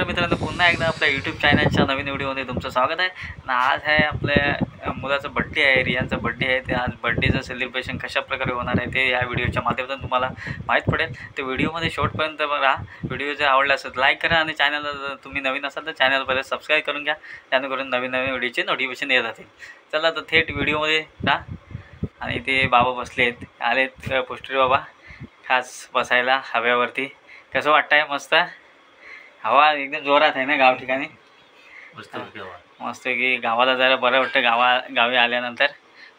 मित्रांनो, पुन्हा एकदा आपल्या यूट्यूब चॅनलच्या नवीन व्हिडिओमध्ये तुमचं स्वागत आहे. आणि आज आहे आपल्या मुलाचा बड्डे आहे, रियांचा बड्डे आहे. ते आज बड्डेचं सेलिब्रेशन कशा प्रकारे होणार आहे ते या व्हिडिओच्या माध्यमातून तुम्हाला माहीत पडेल. ते व्हिडिओमध्ये शेवटपर्यंत राहा. व्हिडिओ जर आवडला असेल तर लाईक करा आणि चॅनलला जर तुम्ही नवीन असाल तर चॅनल पहिले सबस्क्राईब करून घ्या, त्यानंतर नवीन व्हिडिओचे नोटिफिकेशन येत राहतील. चला तर थेट व्हिडिओमध्ये राहा. आणि ते बाबा बसले आहेत, आलेत पोस्टरी बाबा खास बसायला हव्यावरती. कसं वाटतंय? मस्त हवा एकदम जोरात आहे ना गाव ठिकाणी. मस्त की गावाला जरा बरं वाटतं. गावी आल्यानंतर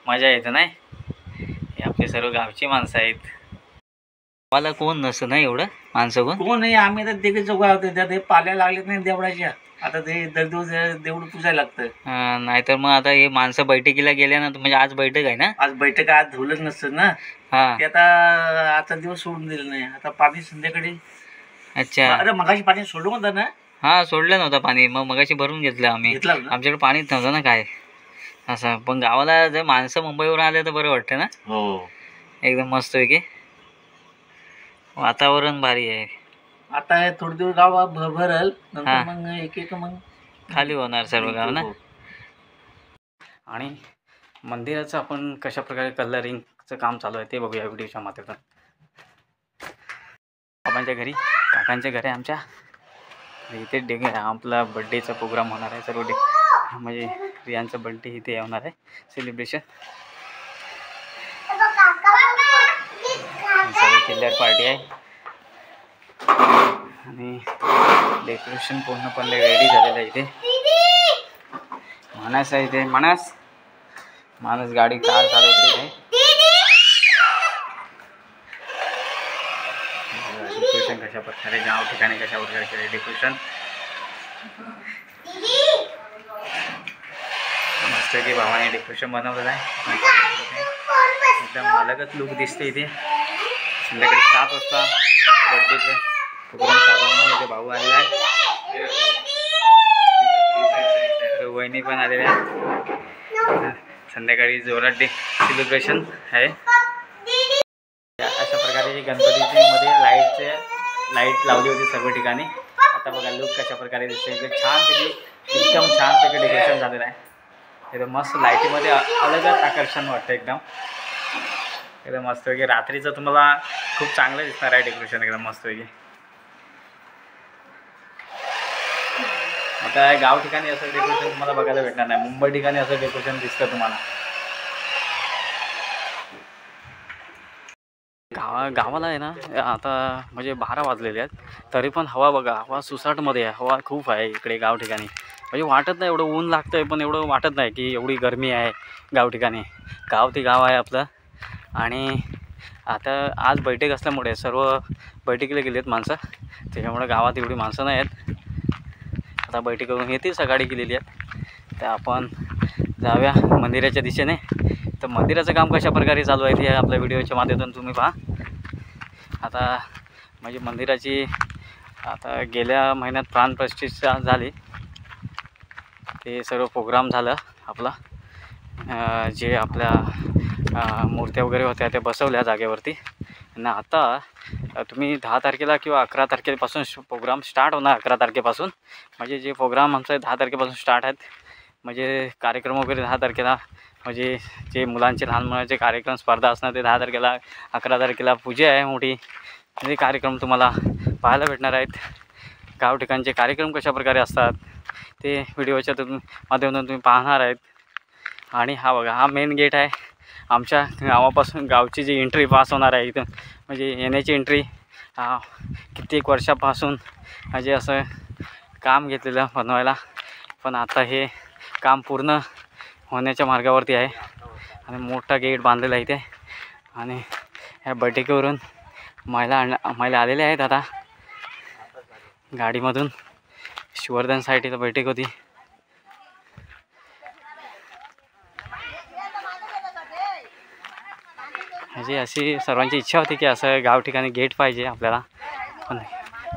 मजा येते नाही. हे आपले सर्व गावची माणसं आहेत. गावाला कोण नसतं नाही एवढं माणसं कोण नाही. आम्ही तर तिकडे चौका होते त्या ते पाल्या लागलेत नाही देवळाच्या. आता ते दरदिवस देवळ पुजायला लागतं. नाहीतर मग आता हे माणसं बैठकीला गेल्यानंतर म्हणजे आज बैठक आहे ना. आज बैठक आज धुलच नसतं ना. ते आता दिवस सोडून दिलं नाही. आता पाणी संध्याकाळी. अच्छा. अरे मगाशी पाणी सोडलं होतं ना. हा सोडलं नव्हतं पाणी, मग मगाशी भरून घेतलं आम्ही. आमच्याकडे पाणीच नव्हतं ना काय असं. पण गावाला जर माणसं मुंबईवरून आले तर बरं वाटतं ना. हो एकदम मस्त आहे की वातावरण भारी आहे. आता थोडे दिवस गाव भरल नंतर मग एक मग खाली होणार सर्व गाव ना. आणि मंदिराचं आपण कशा प्रकारे कलरिंगचं काम चालू आहे ते बघूया व्हिडिओच्या माध्यमातून. बाबांच्या घरी, काकांच्या घरी आमच्या इथे आपला बड्डेचा प्रोग्राम होणार आहे. सर्व म्हणजे रियांचा बड्डे इथे होणार आहे सेलिब्रेशन. सर्व किल्ल्यार पार्टी आहे आणि डेकोरेशन पूर्णपणे रेडी झालेलं आहे. इथे मानस आहे, इथे मानस गाडी कार चालवते इथे. डेकोरेशन कशा प्रकारे गाव ठिकाणी कशा प्रकारे केले डेकोरेशन. मस्त की भावाने डेकोरेशन बनवलेलं आहे. एकदम अलगच लुक दिसते इथे. संध्याकाळी 7 वाजता बड्डेचं प्रोग्राम चालू होणार. इथे भाऊ आलेला आहे, वहिनी पण आलेल्या आहे. संध्याकाळी जोरात सेलिब्रेशन आहे. अशा प्रकारे गणपतीची मध्ये लाईट लावली होती सर्व ठिकाणी. आता बघा लुक कशा प्रकारे दिसते. एकदम छानपैकी डेकोरेशन झालेलं आहे. एकदम मस्त लाईटीमध्ये अलगच आकर्षण वाटतं. एकदम मस्तपैकी रात्रीचं तुम्हाला खूप चांगलं दिसणार आहे डेकोरेशन. एकदम मस्तपैकी. आता गाव ठिकाणी असं डेकोरेशन तुम्हाला बघायला भेटणार नाही. मुंबई ठिकाणी असं डेकोरेशन दिसतं तुम्हाला. गावाला आहे ना आता म्हणजे 12 वाजलेले आहेत तरी पण हवा बघा, हवा सुसाटमध्ये आहे. हवा खूप आहे इकडे गाव ठिकाणी. म्हणजे वाटत नाही, एवढं ऊन लागतं आहे पण एवढं वाटत नाही की एवढी गरमी आहे गाव ठिकाणी. गाव ते गाव आहे आपलं. आणि आता आज बैठक असल्यामुळे सर्व बैठकीला गेली आहेत माणसं, त्याच्यामुळे गावात एवढी माणसं नाही आहेत. आता बैठक करून येतील, सकाळी गेलेली आहेत. तर आपण जाऊया मंदिराच्या दिशेने. तर मंदिराचं काम कशा प्रकारे चालू आहे ते आपल्या व्हिडिओच्या माध्यमातून तुम्ही पहा. आता म्हणजे मंदिराची आता गेल्या महिन्यात प्राणप्रतिष्ठा झाली. ते सर्व प्रोग्राम झालं आपला. जे आपल्या मूर्त्या वगैरे होत्या त्या बसवल्या जागेवरती. आणि आता तुम्ही 10 तारखेला किंवा 11 तारखेपासून प्रोग्राम स्टार्ट होणार. 11 तारखेपासून म्हणजे जे प्रोग्राम आमचं 10 तारखेपासून स्टार्ट आहेत. म्हणजे कार्यक्रम वगैरे 10 तारखेला, म्हणजे जे मुलांचे लहान मुलांचे कार्यक्रम स्पर्धा असणार ते 10 तारखेला. 11 तारखेला पूजा आहे मोठी. ते कार्यक्रम तुम्हाला पाहायला भेटणार आहेत. गाव ठिकाणचे कार्यक्रम कशा प्रकारे असतात ते व्हिडिओच्या माध्यमातून तुम्ही पाहणार आहेत. आणि हा बघा, हा मेन गेट आहे आमच्या गावापासून. गावची जी एंट्री पास होणार आहे इथून, म्हणजे येण्याची एंट्री. कित्येक वर्षापासून म्हणजे असं काम घेतलेलं बनवायला, पण आता हे काम पूर्ण होण्याच्या मार्गावरती आहे. आणि मोठा गेट बांधलेला आहे इथे. आणि ह्या बैठकीवरून महिला आलेल्या आहेत आता गाडीमधून. शिवर्धन साईडला बैठक होती. म्हणजे अशी सर्वांची इच्छा होती की असं गाव ठिकाणी गेट पाहिजे आपल्याला. पण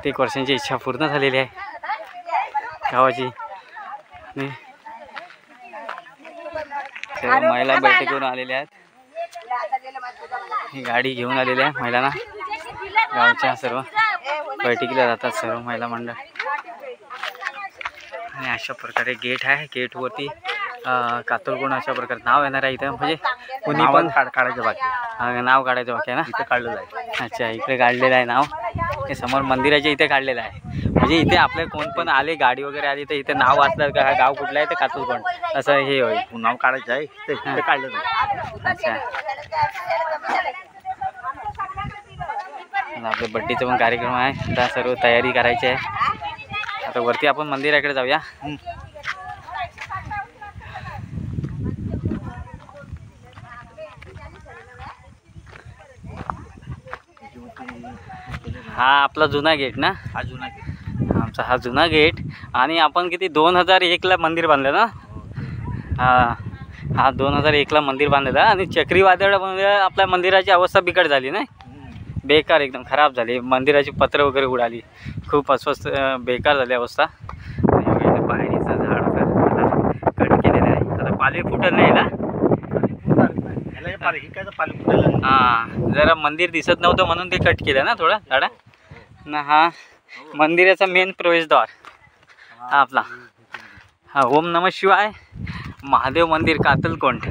1 वर्षांची इच्छा पूर्ण झालेली आहे गावाची. आणि सर्व महिला बैठकीवरून आलेल्या आहेत. ही गाडी घेऊन आलेली आहे महिलांना. गावच्या सर्व बैठकीला जातात सर्व महिला मंडळ. आणि अशा प्रकारे गेट आहे. गेटवरती कातलकोण अशा प्रकारे नाव येणार आहे इथं. म्हणजे कोणी पण काढायचं बाकी नाव काढायचं बाकी आहे ना. इथं काढलेलं आहे. अच्छा, इकडे काढलेलं आहे नाव. हे समोर मंदिराच्या इथे काढलेलं आहे. म्हणजे इथे आपले कोण पण आले, गाडी वगैरे आली तर इथे नाव वाचलं का हा गाव कुठलं आहे तर कातलकोण असं हे होईल. नाव काढायचं आहे ते काढलं नाही. अच्छा, आपल्या बड्डेचा पण कार्यक्रम आहे. आता सर्व तयारी करायची आहे. आता वरती आपण मंदिराकडे जाऊया. हा आपला जुना गेट ना. हा जुना गेट. आमचा हा जुना गेट. आणि आपण किती 2001ला मंदिर बांधलं ना. हा 2001ला मंदिर बांधलेलं. आणि चक्रीवादळामुळे आपल्या मंदिराची अवस्था बिकट झाली नाही. बेकार एकदम खराब झाली. मंदिराची पत्र वगैरे उडाली. खूप अस्वस्थ बेकार झाली अवस्था. आणि पायरीचं झाड आता कट केलेलं आहे. आता पालवी फुटत नाही ना. हां, जरा मंदिर दिसत नव्हतं म्हणून ते कट केलं ना थोडं झाडा ना. हा मंदिराचा मेन प्रवेशद्वार हा आपला. हा ओम नमः शिवाय महादेव मंदिर कातलकोंड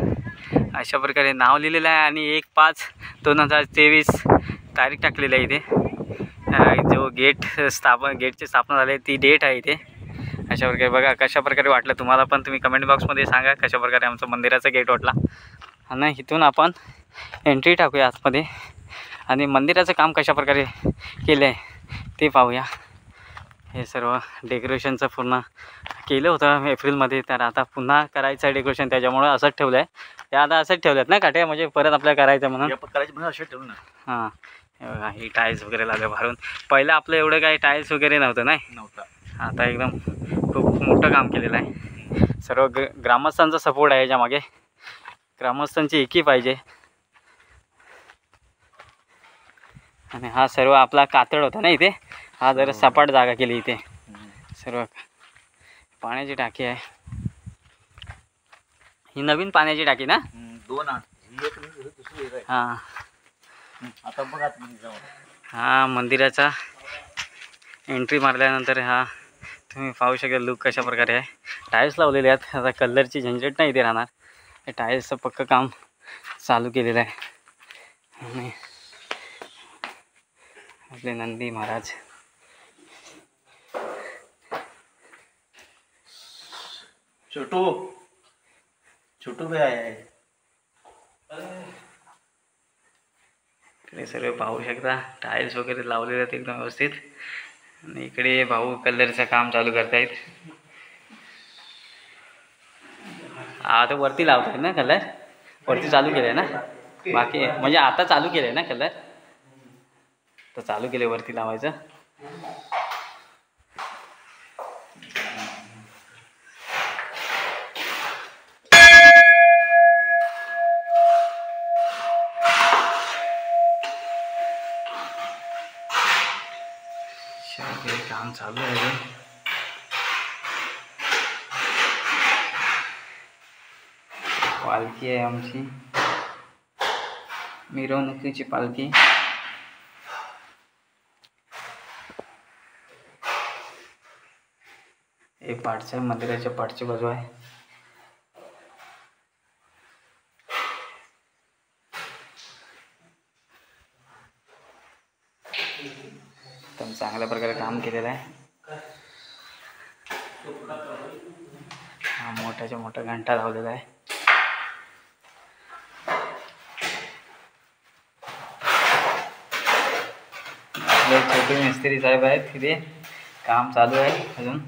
अशा प्रकारे नाव लिहिलेलं आहे. आणि 1/5/2023 तारीख टाकलेली आहे इथे. जो गेटची स्थापना झाली ती डेट आहे इथे. अशा प्रकारे बघा कशा प्रकारे वाटलं तुम्हाला पण. तुम्ही कमेंट बॉक्समध्ये सांगा कशा प्रकारे आमचा मंदिराचा गेट वाटला. आणि इथून आपण एंट्री टाकूया आतमध्ये. आणि मंदिराचं काम कशा प्रकारे केलं आहे ते पाहूया. हे सर्व डेकोरेशनचं पूर्ण केलं होतं एप्रिलमध्ये. तर आता पुन्हा करायचं आहे डेकोरेशन. त्याच्यामुळं असंच ठेवलं आहे. ते आता असंच ठेवल्यात ना काट्या. म्हणजे परत आपल्याला करायचं म्हणून. असं ठेवलं ना. हां, हे बघा ही टाईल्स वगैरे लागले भरून. पहिलं आपलं एवढं काही टाईल्स वगैरे नव्हतं नव्हता. आता एकदम खूप मोठं काम केलेलं आहे. सर्व ग्रामस्थांचा सपोर्ट आहे याच्यामागे. ग्रामस्थांची एकी पाहिजे. आणि हा सर्व आपला कातळ होता ना इथे. हा जरा सपाट जागा केली इथे. सर्व पाण्याची टाकी आहे. ही नवीन पाण्याची टाकी ना. 2 हां, आता बघा हा मंदिराचा एंट्री मारल्यानंतर हा तुम्ही पाहू शकाल लुक कशा प्रकारे आहे. टाईल्स लावलेले आहेत. आता कलरची झंझट नाही इथे राहणार. हे टाईल्सचं पक्कं काम चालू केलेलं आहे. आणि आपले नंदी महाराज छोटू भी आहे. इकडे सर्व पाहू शकता टाईल्स वगैरे लावलेले आहेत एकदम व्यवस्थित. आणि इकडे भाऊ कलरचं काम चालू करतायत. आता वरती लावतात ना कलर. वरती चालू केलं आहे ना. बाकी म्हणजे आता चालू केलं आहे ना कलर. तर चालू केले वरती लावायचं. काम चालू आहे. पालखी आहे आमची. मिरवणुकीची पालखी. हे पाठच्या मंदिराच्या पाठची बाजू आहे. एकदम चांगल्या प्रकारे काम केलेलं आहे. हा मोठ्याच्या मोठा घंटा लावलेला आहे. आपले छोटे मिस्त्री साहेब आहेत तिथे. काम चालू आहे अजून.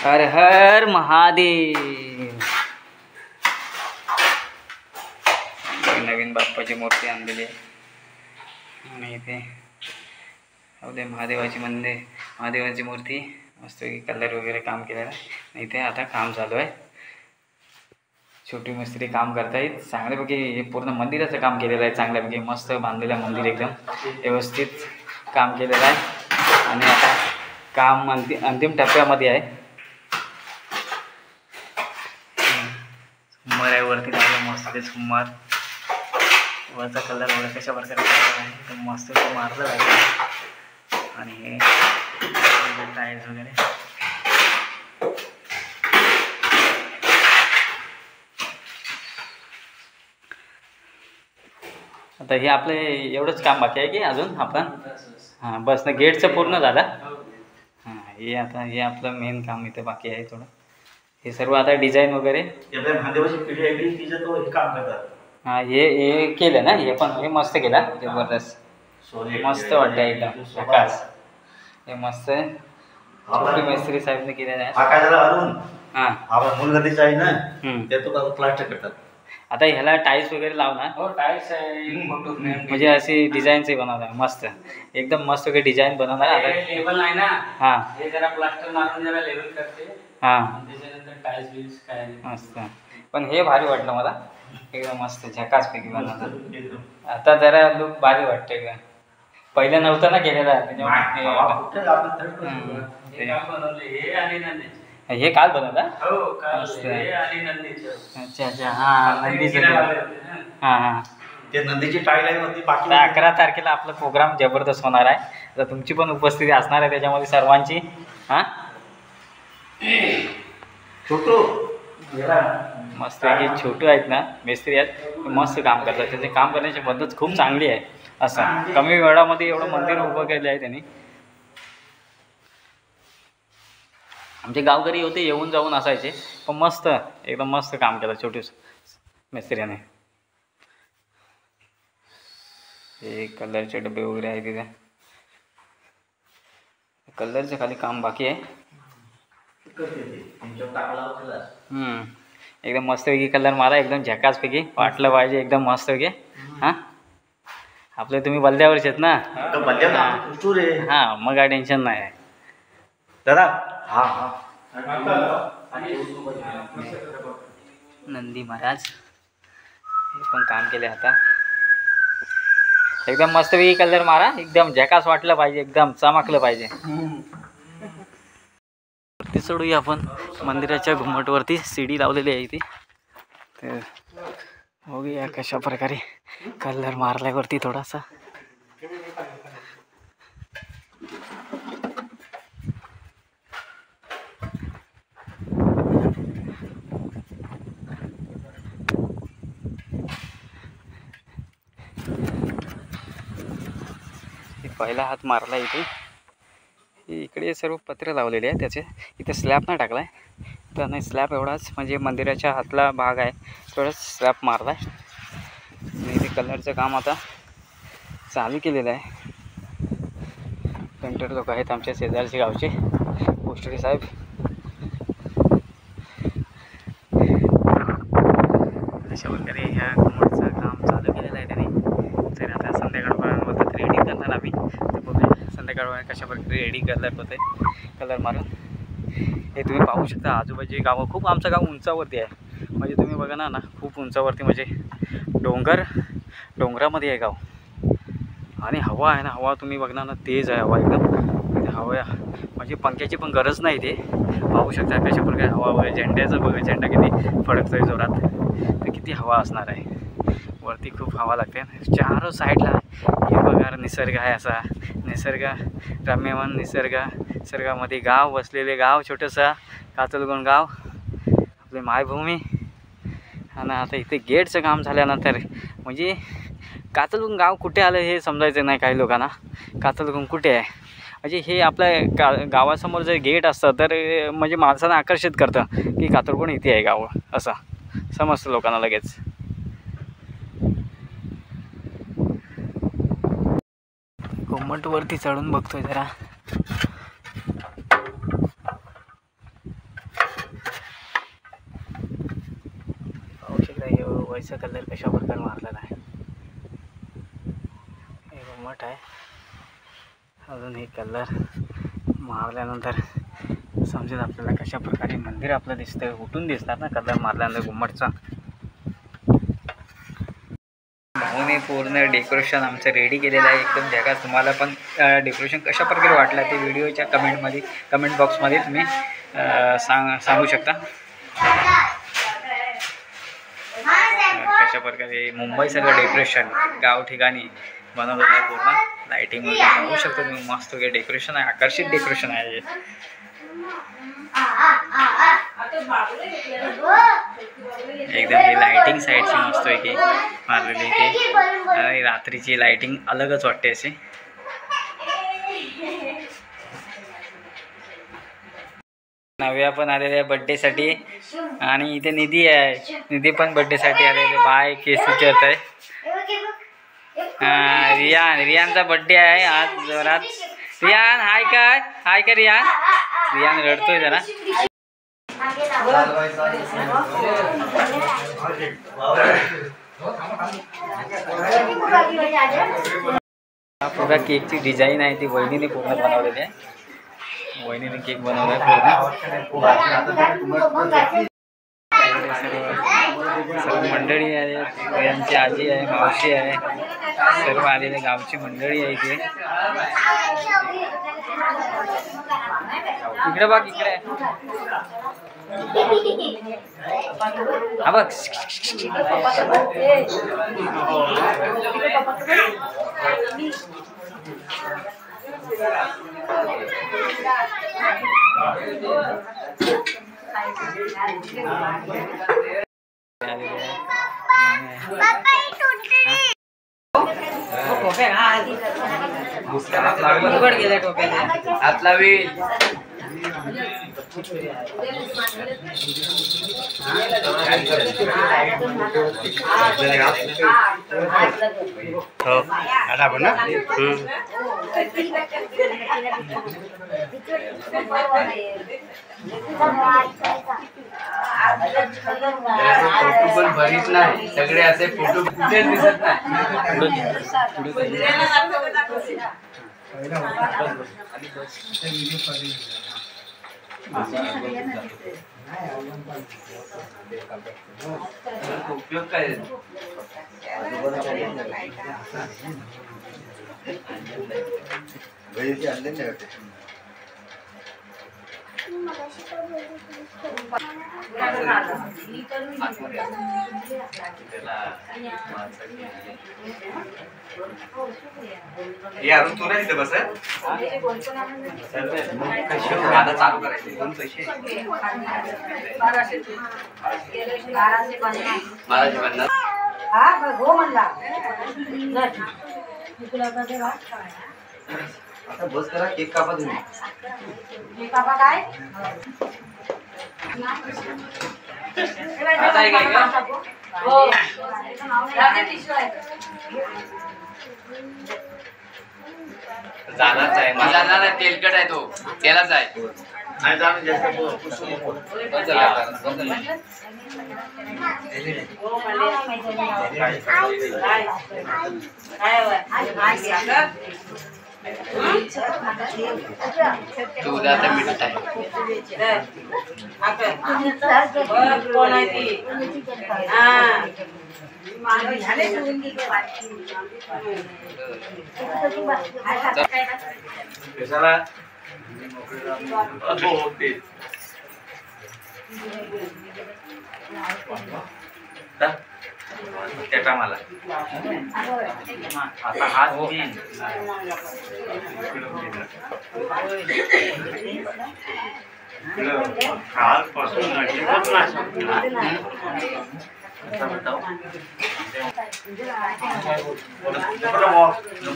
हर हर महादेव. नवीन बाप्पाची मूर्ती आणलेली आहे. आणि इथे आपले महादेवाची महादेवाची मूर्ती मस्त कलर वगैरे काम केलेलं आहे. इथे आता काम चालू आहे. छोटी मिस्त्री काम करतायत चांगल्यापैकी. हे पूर्ण मंदिराचं काम केलेलं आहे चांगल्यापैकी. मस्त बांधलेलं मंदिर एकदम व्यवस्थित काम केलेलं आहे. आणि आता काम अंतिम टप्प्यामध्ये आहे. झुम्मर आहे वरती लावलं मस्त ते झुम्मर. वरचा कलर वगैरे कशा प्रकारे आहे मस्त मारलं आहे. आणि टाईल्स वगैरे. आता हे आपलं एवढंच काम बाकी आहे की अजून आपण. हां बस ना, गेटचं पूर्ण झालं. हां हे आता हे आपलं मेन काम इथं बाकी आहे थोडं. हे सर्व आता डिझाईन वगैरे. हां हे केलं ना, हे पण हे मस्त केलं, जबरदस्त मस्त वाटतं एकदम प्रकाश. हे मस्त छोटी मिस्त्री साहेबने केलेलं आहे. हां आहे ना, त्यातून प्लास्टर करतात. आता ह्याला टाईल्स वगैरे लावणार. हो टाईल्स आहे, म्हणजे अशी डिझाईनचे बनवणार मस्त, एकदम मस्त वगैरे डिझाईन बनवणार. आता लेवल आहे ना, हां हे जरा प्लास्टर मारून जरा लेवल करते. हां त्याच्यानंतर टाईल्स बिल्स काय मस्त. पण हे भारी वाटलं मला, एकदम मस्त झकासपैकी बनवणार. आता जरा लुक भारी वाटते का, पहिलं नव्हतं ना केलेलं त्याच्यामुळे. हे काल बनवलं. अच्छा अच्छा हां नंदीचं. हां हां ते नंदीची टाईल आहे होती. बाकी 11 तारखेला आपला प्रोग्राम जबरदस्त होणार आहे. आता तुमची पण उपस्थिती असणार आहे त्याच्यामध्ये सर्वांची. हां छोटू मस्त आहे की, छोटू आहेत ना मिस्त्री आहेत, मस्त काम करतात. त्याचे काम करण्याची पद्धत खूप चांगली आहे. असं कमी वेळामध्ये एवढं मंदिर उभं केलं आहे त्यांनी. आमचे गावकरी होते, येऊन जाऊन असायचे, पण मस्त एकदम मस्त काम केलं छोटू मिस्त्रीने. हे कलरचे डबे वगैरे आहे तिथे, कलरचं खाली काम बाकी आहे. एकदम मस्तपैकी कलर मारा, एकदम झकासपैकी वाटलं पाहिजे, एकदम मस्तपैकी. हां आपले तुम्ही बल्द्यावरचे आहेत ना. हां मग काय टेन्शन नाही आहे दादा. हां हां नंदी महाराज हे पण काम केले. आता एकदम मस्तपैकी कलर मारा, एकदम झकास वाटलं पाहिजे, एकदम चमकलं पाहिजे. वरती चढूया आपण मंदिराच्या घुमटवरती, सीडी लावलेली आहे ती. तर बघूया कशा प्रकारे कलर मारल्यावरती थोडासा. पहिला हात मारला इथे. इकडे सर्व पत्रे लावलेले आहे त्याचे. इथे स्लॅब नाही टाकला आहे, तर नाही स्लॅब एवढाच, म्हणजे मंदिराच्या हातला भाग आहे तेवढाच स्लॅब मारला आहे. आणि इथे कलरचं काम आता चालू केलेलं आहे. पेंटर लोक आहेत आमच्या शेजारचे गावचे, पोस्टरी साहेब. अशा प्रकारे ह्या घुमटचं काम चालू केलेलं आहे त्यांनी. तर आता संध्याकाळपर्यंत रेडी करणार आम्ही. तर बघूया संध्याकाळपर्यंत कशा प्रकारे रेडी कलर होते, कलर मारून. हे तुम्ही पाहू शकता आजूबाजूची गावं. खूप आमचं गाव उंचावरती आहे, म्हणजे तुम्ही बघा ना खूप उंचावरती, म्हणजे डोंगरामध्ये आहे गाव. आणि हवा आहे ना, हवा तुम्ही बघणार ना तेज आहे हवा एकदम. हवा म्हणजे पंख्याची पण गरज नाही. ते पाहू शकता कशा प्रकारे हवा वगैरे. झेंड्याचं बघा, झेंडा किती फडकतोय जोरात, तर किती हवा असणार आहे. वरती खूप हवा लागते. चार साईडला हिरवागार निसर्ग आहे, असा रम्यमान निसर्गामध्ये गाव वसलेले गाव, छोटंसं कातलगुण गाव, आपली मायभूमी. आणि आता इथे गेटचं काम झाल्यानंतर म्हणजे कातलगुण गाव कुठे आलं हे समजायचं नाही काही लोकांना. कातलगुण कुठे आहे म्हणजे हे आपल्या गावासमोर जर गेट असतं तर म्हणजे माणसांना आकर्षित करतं की कातलगुण इथे आहे गाव, असं समजतं लोकांना लगेच. घुमटवरती चढून बघतोय जरा. पाहू शकता हे वैसा कलर कशा प्रकारे मारलेला आहे. हे घुमट आहे. अजून हे कलर मारल्यानंतर समजेल आपल्याला कशा प्रकारे मंदिर आपलं दिसतंय. उठून दिसतात ना कलर मारल्यानंतर घुमटचा. भाऊने पूर्ण डेकोरेशन आमचं रेडी केलेलं आहे एकदम जगात. तुम्हाला पण डेकोरेशन कशा प्रकारे वाटलं ते व्हिडिओच्या कमेंट बॉक्समध्ये तुम्ही सांगू शकता. कशा प्रकारे मुंबईसारखं डेकोरेशन गाव ठिकाणी बनवलेलं आहे पूर्ण. लाइटिंग वगैरे पाहू शकता तुम्ही, मस्त वगैरे डेकोरेशन आहे, आकर्षित डेकोरेशन आहे. एकदम ही लाइटिंग साईडची मस्त आहे की मारलेली इथे, आणि रात्रीची लाइटिंग अलगच वाटते अशी. नव्या पण आलेल्या बर्थडे साठी, आणि इथे निधी आहे, निधी पण बर्थडे साठी आलेले. बाय केस विचारत आहे. रियानचा बर्थडे आहे आज जोरात. रियान हाय काय, हाय का रियान? रियान रडतोय जरा. पूरा केकची डिझाईन आहे ती वहिनीने पूर्ण बनवलेली आहे. वहिनीने केक बनवलाय पूर्ण. सर्व मंडळी आहे, यांची आजी आहे, मावशी आहे, सर्व आलेले गावची मंडळी आहे इथे. इकडे बघ, इकडे हा बघ. पण भरीत नाही, सगळे असे फोटो कुठेच दिसत नाही. उपयोग काय यार तू नाही तिथे बस गाणं चालू करायचं. दोन पैसे आता बस करा. केक कापा तुम्ही. कापा काय जाणारच आहे. मला जाणार तेलकट आहे तो, त्यालाच आहे. तुझा आता मिळत आहे. त्या मला आता हात कालपासून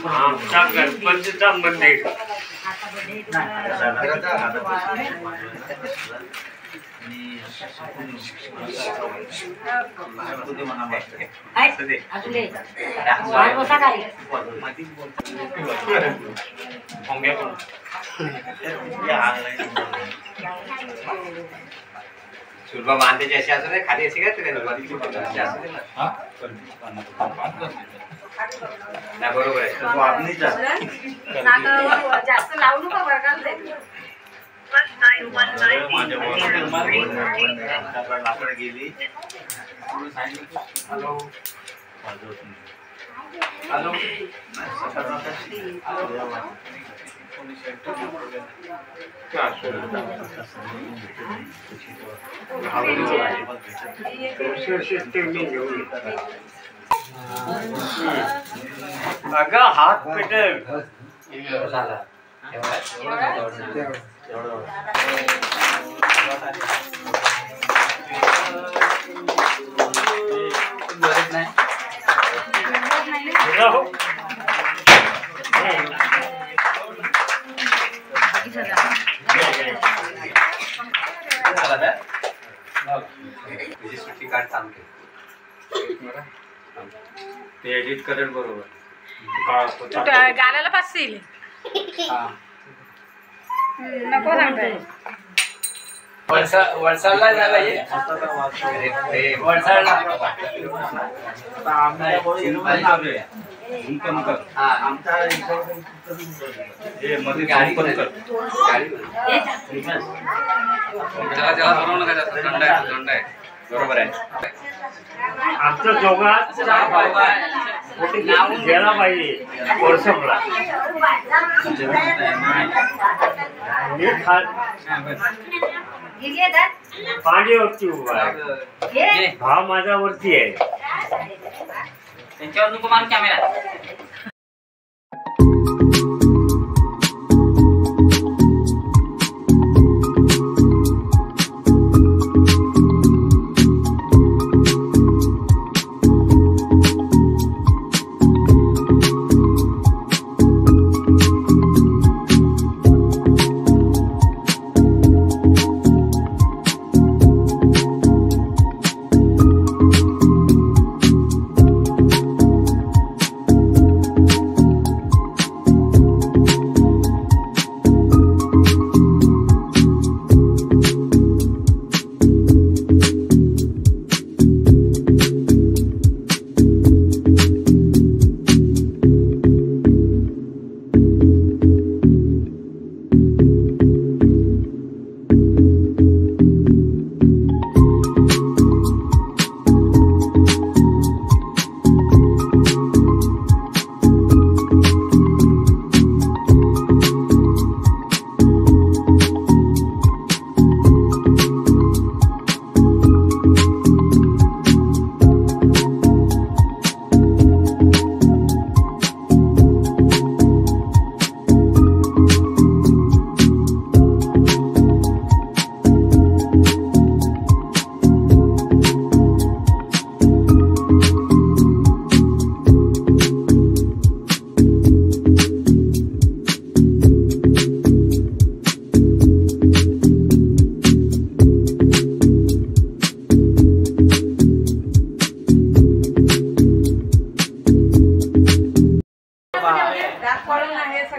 आमच्या गणपतीचा मंदिर सुरभा बांधायची अशी असू दे, खाली अशी काय नाही. बरोबर आहे. जास्त लावू नका वर्गाला. गेली अगं हात पेटेल. ते एडिट करेल बरोबर. गाण्याला पाच येईल नको सांगताय. वळसाडला झाला वळसाडला गाडी पण कर. बरोबर आहे. आमच्या दोघात गेला पाहिजे वर्षभरा. पाण्यावरती उभा आहे. भाव माझा वरती आहे. त्यांच्यावर नको मारू कॅमेरा.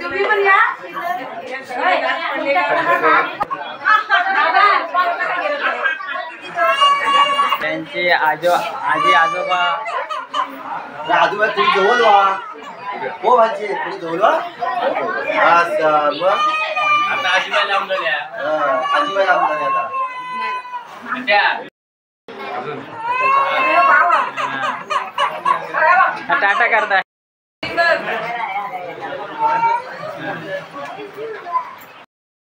तुम्ही पण या. त्यांचे आजी आजोबा आजोबा तुम्ही जवळ व्हा. हो भाजी तुम्ही जवळ व्हा. मग आता आजीबाई लावून आजीबाई लावून आता टाटा करताय.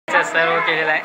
सर्व केलेलं आहे.